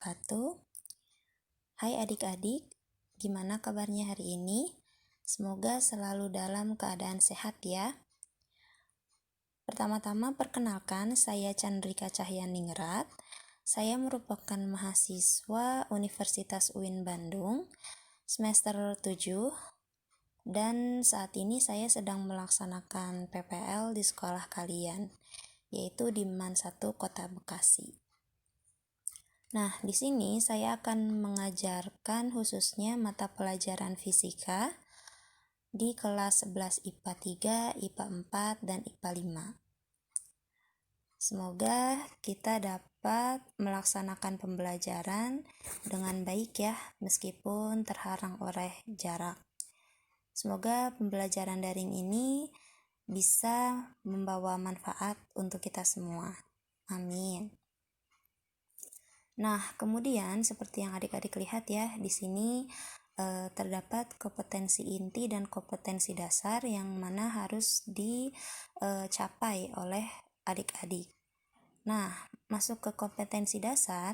wabarakatuh. Hai adik-adik, gimana kabarnya hari ini? Semoga selalu dalam keadaan sehat ya. Pertama-tama perkenalkan, saya Chandrika Cahyaningrat. Saya merupakan mahasiswa Universitas UIN Bandung, semester 7, dan saat ini saya sedang melaksanakan PPL di sekolah kalian, yaitu di MAN 1 Kota Bekasi. Nah, di sini saya akan mengajarkan khususnya mata pelajaran fisika di kelas 11 IPA 3, IPA 4, dan IPA 5. Semoga kita dapat melaksanakan pembelajaran dengan baik ya, meskipun terhalang oleh jarak. Semoga pembelajaran daring ini bisa membawa manfaat untuk kita semua. Amin. Nah, kemudian seperti yang adik-adik lihat ya, di sini terdapat kompetensi inti dan kompetensi dasar yang mana harus dicapai oleh adik-adik. Nah, masuk ke kompetensi dasar,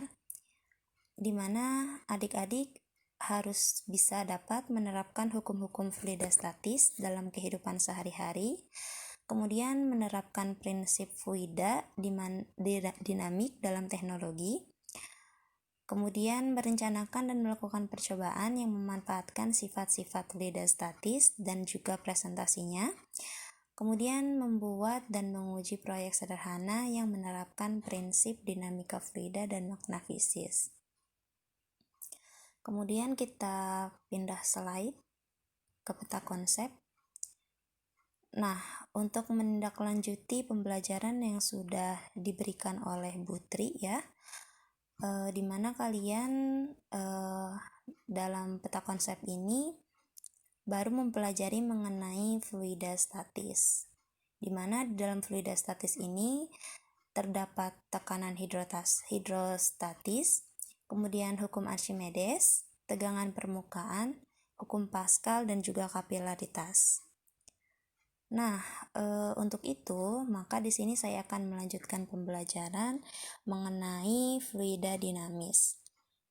di mana adik-adik harus bisa dapat menerapkan hukum-hukum fluidostatis dalam kehidupan sehari-hari, kemudian menerapkan prinsip fluida dinamik dalam teknologi, kemudian merencanakan dan melakukan percobaan yang memanfaatkan sifat-sifat fluidostatis dan juga presentasinya. Kemudian membuat dan menguji proyek sederhana yang menerapkan prinsip dinamika fluida dan makna fisis. Kemudian kita pindah slide ke peta konsep. Nah, untuk menindaklanjuti pembelajaran yang sudah diberikan oleh Bu Tri ya, di mana kalian dalam peta konsep ini baru mempelajari mengenai fluidostatis, di mana di dalam fluidostatis ini terdapat tekanan hidrostatis, kemudian hukum Archimedes, tegangan permukaan, hukum Pascal, dan juga kapilaritas. Nah, untuk itu, maka di sini saya akan melanjutkan pembelajaran mengenai fluida dinamis.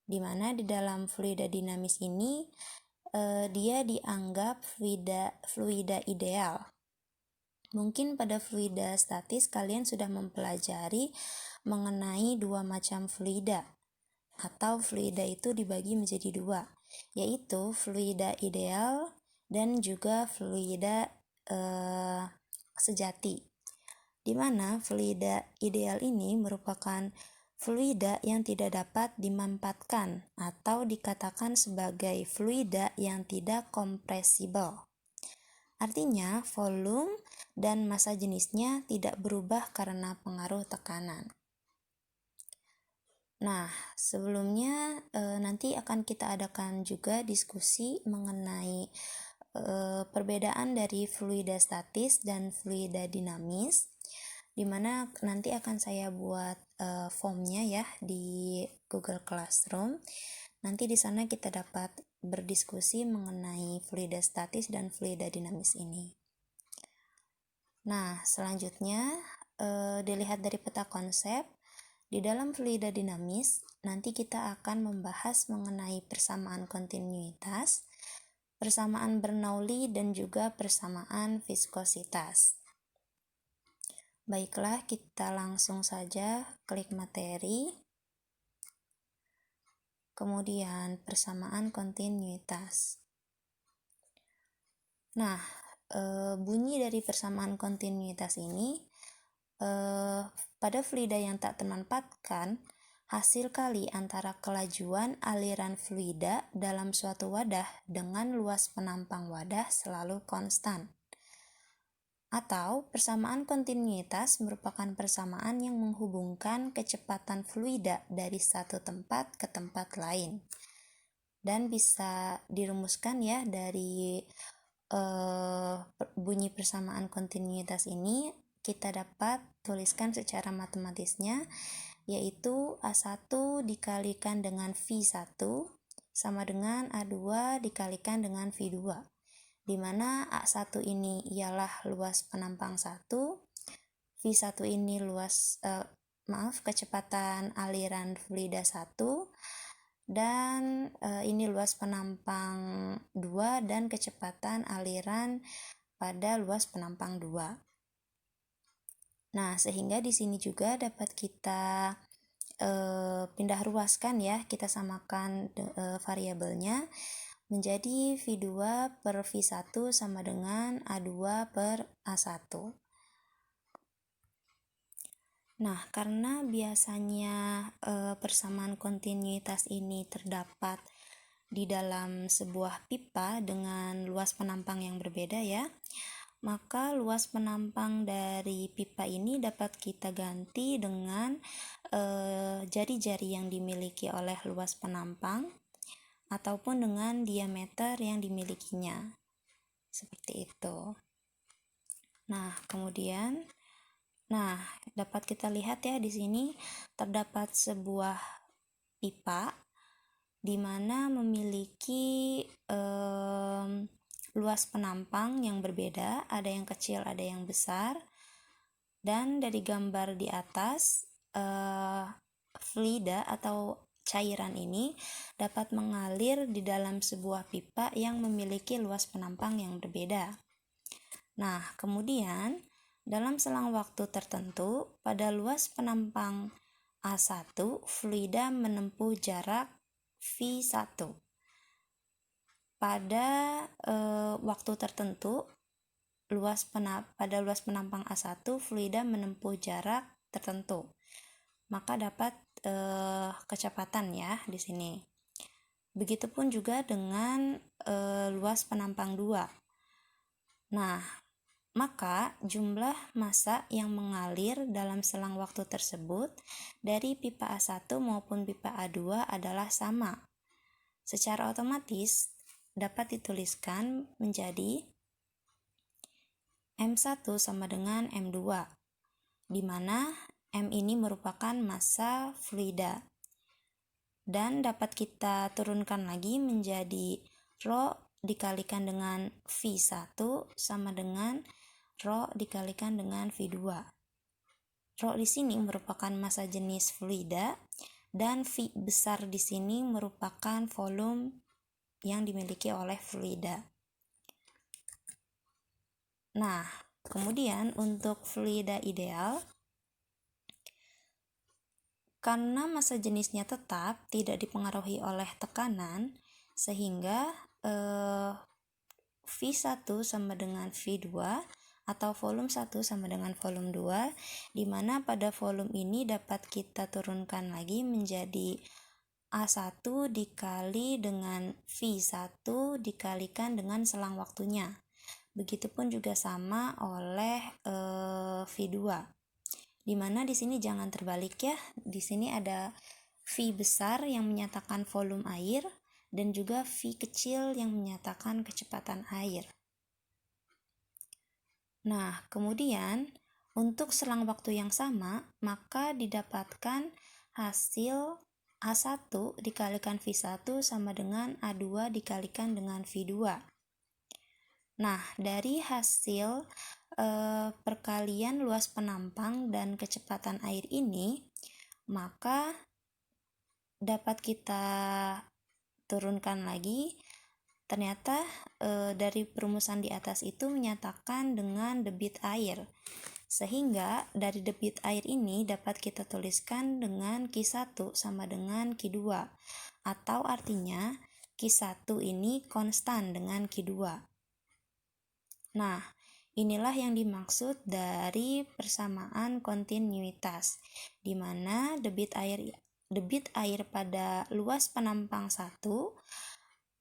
Di mana di dalam fluida dinamis ini, dia dianggap fluida ideal. Mungkin pada fluida statis kalian sudah mempelajari mengenai dua macam fluida, atau fluida itu dibagi menjadi dua, yaitu fluida ideal dan juga fluida sejati, di mana fluida ideal ini merupakan fluida yang tidak dapat dimanfaatkan atau dikatakan sebagai fluida yang tidak kompresibel. Artinya, volume dan massa jenisnya tidak berubah karena pengaruh tekanan. Nah, sebelumnya nanti akan kita adakan juga diskusi mengenai perbedaan dari fluida statis dan fluida dinamis, di mana nanti akan saya buat formnya ya di Google Classroom. Nanti di sana kita dapat berdiskusi mengenai fluida statis dan fluida dinamis ini. Nah, selanjutnya dilihat dari peta konsep. Di dalam fluida dinamis, nanti kita akan membahas mengenai persamaan kontinuitas, persamaan Bernoulli, dan juga persamaan viskositas. Baiklah, kita langsung saja klik materi. Kemudian persamaan kontinuitas. Nah, bunyi dari persamaan kontinuitas ini pada fluida yang tak termanfaatkan, hasil kali antara kelajuan aliran fluida dalam suatu wadah dengan luas penampang wadah selalu konstan. Atau persamaan kontinuitas merupakan persamaan yang menghubungkan kecepatan fluida dari satu tempat ke tempat lain. Dan bisa dirumuskan ya dari bunyi persamaan kontinuitas ini, kita dapat tuliskan secara matematisnya, yaitu A1 dikalikan dengan V1 sama dengan A2 dikalikan dengan V2, di mana A1 ini ialah luas penampang 1, V1 ini luas kecepatan aliran fluida 1, dan ini luas penampang 2 dan kecepatan aliran pada luas penampang 2. Nah, sehingga di sini juga dapat kita pindah ruaskan ya, kita samakan variabelnya menjadi V2 per V1 sama dengan A2 per A1. Nah, karena biasanya persamaan kontinuitas ini terdapat di dalam sebuah pipa dengan luas penampang yang berbeda ya, maka luas penampang dari pipa ini dapat kita ganti dengan jari-jari yang dimiliki oleh luas penampang ataupun dengan diameter yang dimilikinya. Seperti itu. Nah, kemudian dapat kita lihat ya di sini terdapat sebuah pipa di mana memiliki luas penampang yang berbeda, ada yang kecil, ada yang besar. Dan dari gambar di atas, fluida atau cairan ini dapat mengalir di dalam sebuah pipa yang memiliki luas penampang yang berbeda. Nah, kemudian dalam selang waktu tertentu, pada luas penampang A1, fluida menempuh jarak V1. Pada waktu tertentu, pada luas penampang A1, fluida menempuh jarak tertentu. Maka dapat kecepatan ya di sini. Begitupun juga dengan luas penampang 2. Nah, maka jumlah massa yang mengalir dalam selang waktu tersebut dari pipa A1 maupun pipa A2 adalah sama. Secara otomatis dapat dituliskan menjadi M1 sama dengan M2, di mana M ini merupakan massa fluida. Dan dapat kita turunkan lagi menjadi Rho dikalikan dengan V1 sama dengan Rho dikalikan dengan V2. Rho di sini merupakan massa jenis fluida dan V besar di sini merupakan volume yang dimiliki oleh fluida. Nah, kemudian untuk fluida ideal, karena massa jenisnya tetap tidak dipengaruhi oleh tekanan, sehingga V1 sama dengan V2 atau volume 1 sama dengan volume 2, di mana pada volume ini dapat kita turunkan lagi menjadi A1 dikali dengan V1 dikalikan dengan selang waktunya. Begitupun juga sama oleh V2. Di mana di sini jangan terbalik ya. Di sini ada V besar yang menyatakan volume air dan juga V kecil yang menyatakan kecepatan air. Nah, kemudian untuk selang waktu yang sama, maka didapatkan hasil A1 dikalikan V1 sama dengan A2 dikalikan dengan V2. Nah, dari hasil perkalian luas penampang dan kecepatan air ini, maka dapat kita turunkan lagi. Ternyata dari perumusan di atas itu menyatakan dengan debit air. Sehingga dari debit air ini dapat kita tuliskan dengan Q1 sama dengan Q2. Atau artinya Q1 ini konstan dengan Q2. Nah, inilah yang dimaksud dari persamaan kontinuitas, di mana debit air pada luas penampang 1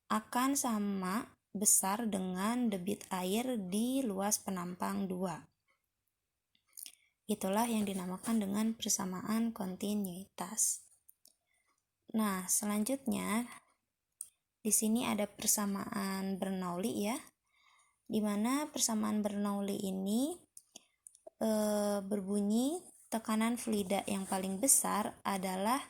akan sama besar dengan debit air di luas penampang 2. Itulah yang dinamakan dengan persamaan kontinuitas. Nah, selanjutnya di sini ada persamaan Bernoulli ya, di mana persamaan Bernoulli ini berbunyi tekanan fluida yang paling besar adalah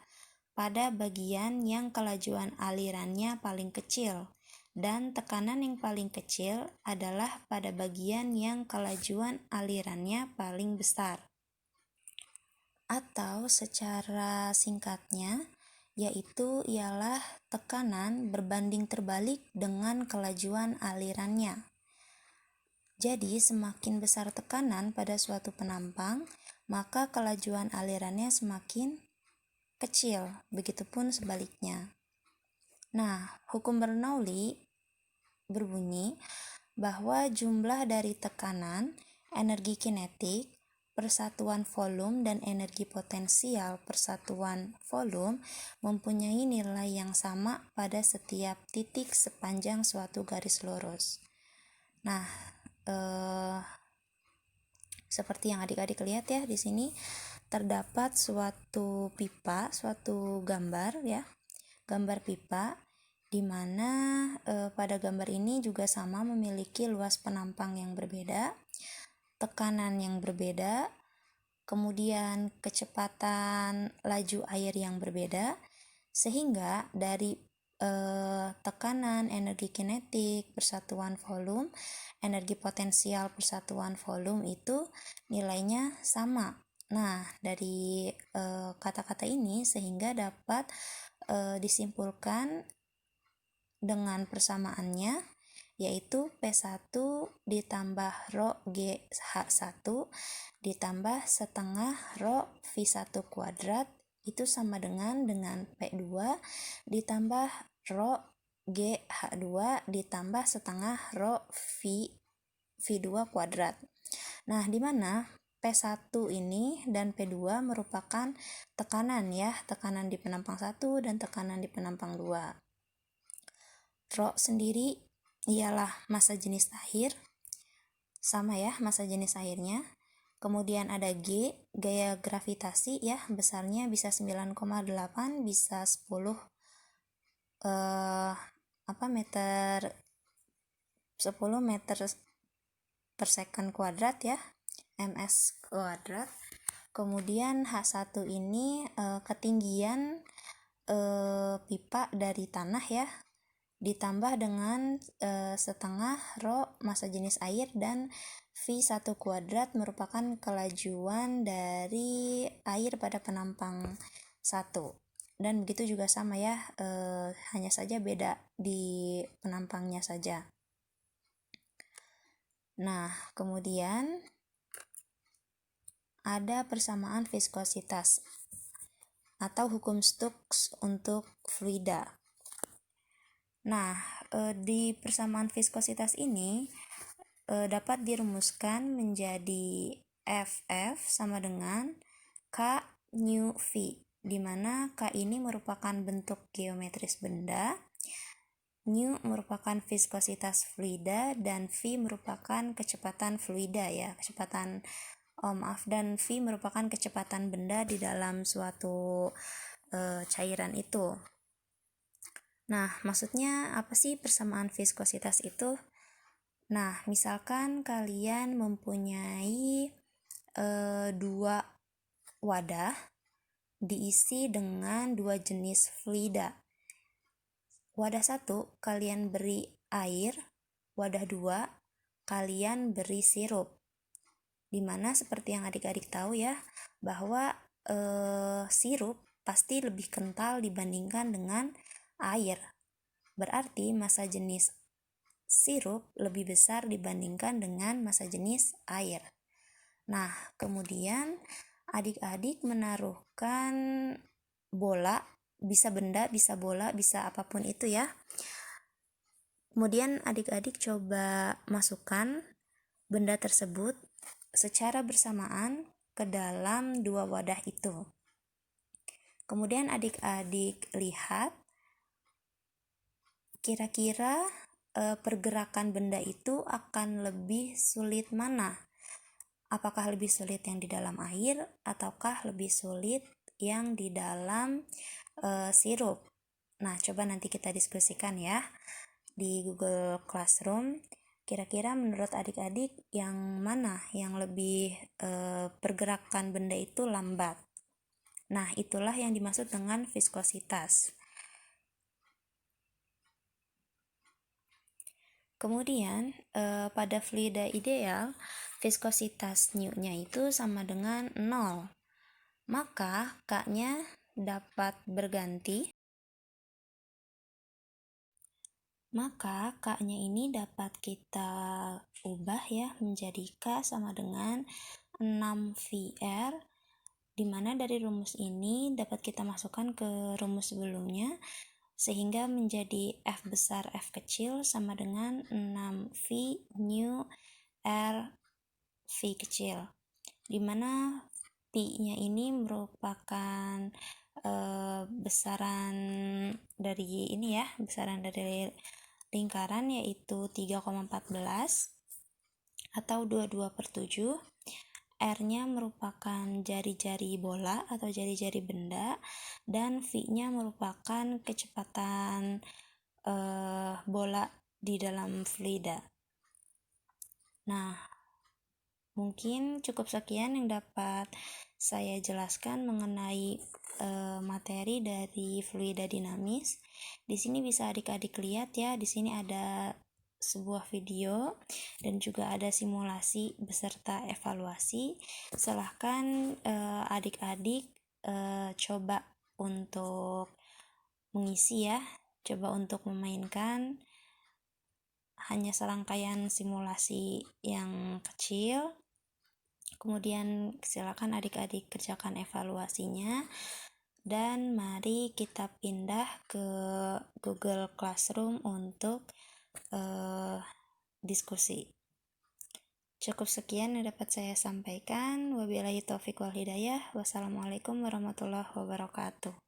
pada bagian yang kelajuan alirannya paling kecil, dan tekanan yang paling kecil adalah pada bagian yang kelajuan alirannya paling besar. atau secara singkatnya yaitu ialah tekanan berbanding terbalik dengan kelajuan alirannya. Jadi, semakin besar tekanan pada suatu penampang, maka kelajuan alirannya semakin kecil, begitupun sebaliknya. Nah, hukum Bernoulli berbunyi bahwa jumlah dari tekanan, energi kinetik, persatuan volume, dan energi potensial persatuan volume mempunyai nilai yang sama pada setiap titik sepanjang suatu garis lurus. Nah, seperti yang adik-adik lihat ya, di sini terdapat suatu pipa, suatu gambar ya, gambar pipa, di mana pada gambar ini juga sama memiliki luas penampang yang berbeda, tekanan yang berbeda, kemudian kecepatan laju air yang berbeda, sehingga dari tekanan, energi kinetik, persatuan volume, energi potensial persatuan volume itu nilainya sama. Nah, dari kata-kata ini sehingga dapat disimpulkan dengan persamaannya, yaitu P1 ditambah rho GH1 ditambah setengah rho V1 kuadrat itu sama dengan P2 ditambah rho GH2 ditambah setengah rho V2 kuadrat. Nah, di mana P1 ini dan P2 merupakan tekanan ya, tekanan di penampang 1 dan tekanan di penampang 2. Rho sendiri ialah massa jenis air, sama ya massa jenis airnya. Kemudian ada G, gaya gravitasi ya, besarnya bisa 9,8, bisa 10 meter 10 meter per second kuadrat ya, ms kuadrat. Kemudian H1 ini ketinggian pipa dari tanah ya, ditambah dengan setengah rho massa jenis air, dan V1 kuadrat merupakan kelajuan dari air pada penampang 1. Dan begitu juga sama ya, hanya saja beda di penampangnya saja. Nah, kemudian ada persamaan viskositas atau hukum Stokes untuk fluida. Nah, di persamaan viskositas ini dapat dirumuskan menjadi FF sama dengan K nu V, di mana K ini merupakan bentuk geometris benda, nu merupakan viskositas fluida, dan V merupakan kecepatan fluida ya, dan V merupakan kecepatan benda di dalam suatu cairan itu. Nah, maksudnya apa sih persamaan viskositas itu? Nah, misalkan kalian mempunyai dua wadah diisi dengan dua jenis fluida. Wadah 1 kalian beri air, wadah 2 kalian beri sirup. Dimana seperti yang adik-adik tahu ya, bahwa sirup pasti lebih kental dibandingkan dengan air. Berarti massa jenis sirup lebih besar dibandingkan dengan massa jenis air. Nah, kemudian adik-adik menaruhkan bola, bisa benda, bisa bola, bisa apapun itu ya. Kemudian adik-adik coba masukkan benda tersebut secara bersamaan ke dalam dua wadah itu. Kemudian adik-adik lihat kira-kira pergerakan benda itu akan lebih sulit mana? Apakah lebih sulit yang di dalam air ataukah lebih sulit yang di dalam sirup? Nah, coba nanti kita diskusikan ya di Google Classroom. Kira-kira menurut adik-adik yang mana yang lebih pergerakan benda itu lambat? Nah, itulah yang dimaksud dengan viskositas. Kemudian pada fluida ideal, viskositas nu-nya itu sama dengan 0. maka K-nya dapat berganti. Maka K-nya ini dapat kita ubah ya menjadi K sama dengan 6VR, dimana dari rumus ini dapat kita masukkan ke rumus sebelumnya, sehingga menjadi F besar F kecil sama dengan 6V new R V kecil, dimana V-nya ini merupakan besaran dari ini ya, besaran dari lingkaran yaitu 3,14 atau 22/7. R-nya merupakan jari-jari bola atau jari-jari benda, dan V-nya merupakan kecepatan bola di dalam fluida. Nah, mungkin cukup sekian yang dapat saya jelaskan mengenai materi dari fluida dinamis. Di sini bisa adik-adik lihat ya, di sini ada sebuah video dan juga ada simulasi beserta evaluasi. Silahkan adik-adik coba untuk mengisi ya, coba untuk memainkan hanya serangkaian simulasi yang kecil. Kemudian silakan adik-adik kerjakan evaluasinya, dan mari kita pindah ke Google Classroom untuk diskusi. Cukup sekian yang dapat saya sampaikan. Wabillahi taufiq wal hidayah. Wassalamualaikum warahmatullahi wabarakatuh.